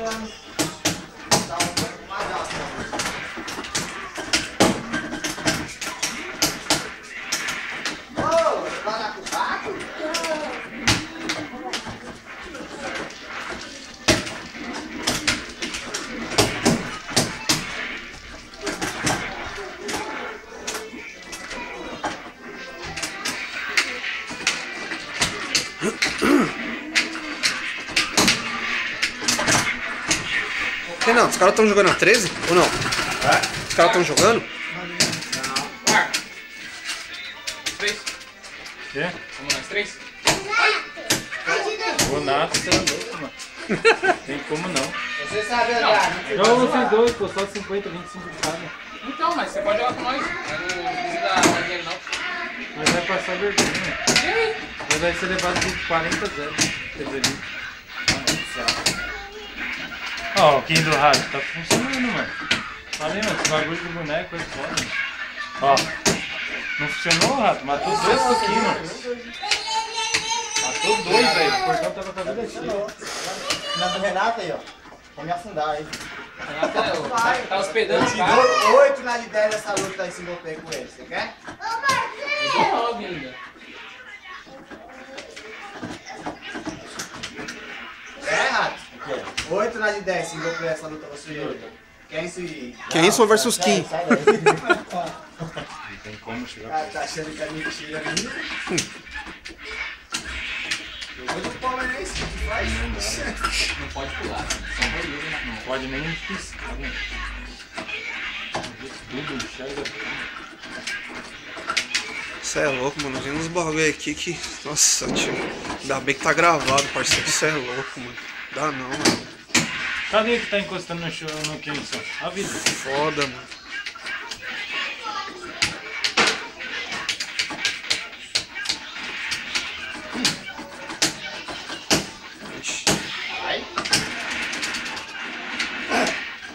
Tá um pouco mais alto. Ô, vai lá com o saco? Renan, os caras estão jogando a 13 ou não? É? Os caras estão jogando? Não. Marco. Três. Quê? Vamos nós três? O Nato, você é louco, mano. Tem como não. Você sabe andar, né? Joga vocês dois, pô, só 50, 25 de cada. Então, mas você pode jogar com nós. Eu não preciso dar dinheiro não. Mas vai passar vergonha. E aí? Mas vai ser levado de 40 a 0. Quer dizer, ó, o Kim do rádio tá funcionando, mano. Falei, mano, esse bagulho de boneco é foda, mano. Ó, não funcionou, rato? Matou dois pouquinhos, mano. Matou dois, velho. O portão tava com a vida cheia. Na do Renato aí, ó. Vou me afundar aí. Tá hospedando Eu o te cara. dou 8 na de 10 nessa luta aí, single play com ele. Você quer? Eu dou 9 ainda. É, Rato? 8 na de 10, single play essa luta você e eu. Quem se... Kenson versus Kim. Sai daí. Não tem como chegar. Ah, tá achando que a mentira é minha? Eu vou de palmeirense, o que faz? Não pode pular. São banheiros, né? Não pode nem piscar, né? Tudo, enxerga tudo. Cê é louco, mano. Vem uns bagulho aqui que. Nossa, tio. Ainda bem que tá gravado, parceiro. Cê é louco, mano. Dá não, mano. Cadê que tá encostando no show no Kingston? A vida. Foda, mano. Ixi.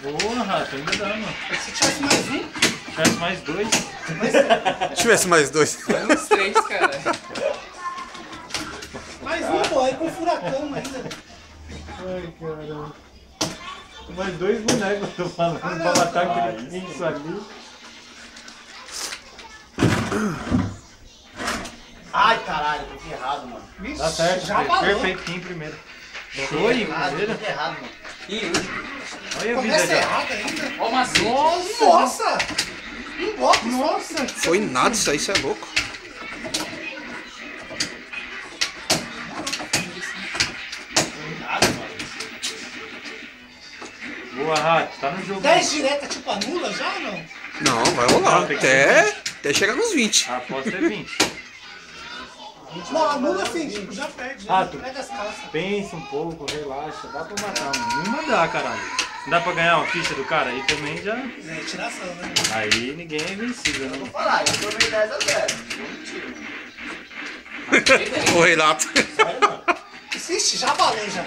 Boa, rato, ainda dá, mano. Se tivesse mais um, Se tivesse mais dois. Se tivesse mais dois. Uns 3, cara. mais um, pô, aí com furacão ainda. Ai, caramba. Mais dois bonecos, eu tô falando, pra matar aquele Kingston ali. Ai, caralho, eu fiquei errado, mano. Tá certo, já Fred. falou. Perfeitinho primeiro. Foi, Errado, primeiro. eu fiquei errado, mano. Ih, Olha a vida Começa já. errado ainda. ó o macete. Nossa! Um bloco, nossa! Foi nada isso aí, cê é louco. Boa, rato, tá no jogo. 10 direta tipo anula já ou não? Não, vai rolar. Não, tem que Até chegar nos 20. A aposta é 20. Não, anula assim, tipo, já perde. Já Rato. pega as calças. Pensa um pouco, relaxa, dá pra matar, mano. Não mandar, caralho. Não dá pra ganhar uma ficha do cara aí também já. É, tiração, né? Aí ninguém é vencível, né? Falar, eu tomei 10 a 0. Ô, Renato. Sério, mano? Assiste, já valeu já.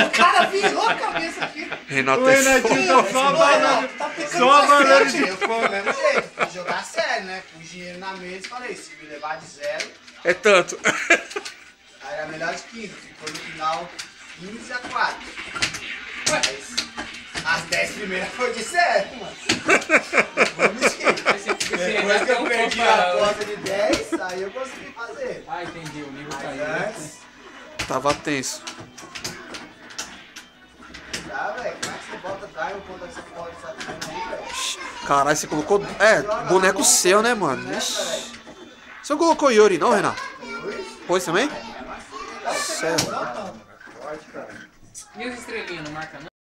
O cara virou a cabeça aqui. Renato O é Renatinho foda. tá só valendo. Tá pegando Só a valendo bastante. de Eu fui do mesmo jeito, fui jogar sério, né? Pus dinheiro na mesa e falei, se me levar de 0, É tanto. aí era melhor de 15. Ficou no final 15 a 4. Mas as 10 primeiras foi de 0, mano. Vou mentir. Depois que eu perdi a aposta de 10, aí eu consegui fazer. Ah, entendi. O nível Mas caiu. antes, Tava tenso. tá, velho, como é que você bota Diamond contra essa porra dessa Diamond aí, velho? Caralho, você colocou. É, boneco seu, né, mano? Ixi. Você não colocou Yuri, não, Renato? Pôs também? Céu. Forte, cara. E as estrelinhas não marcam, não?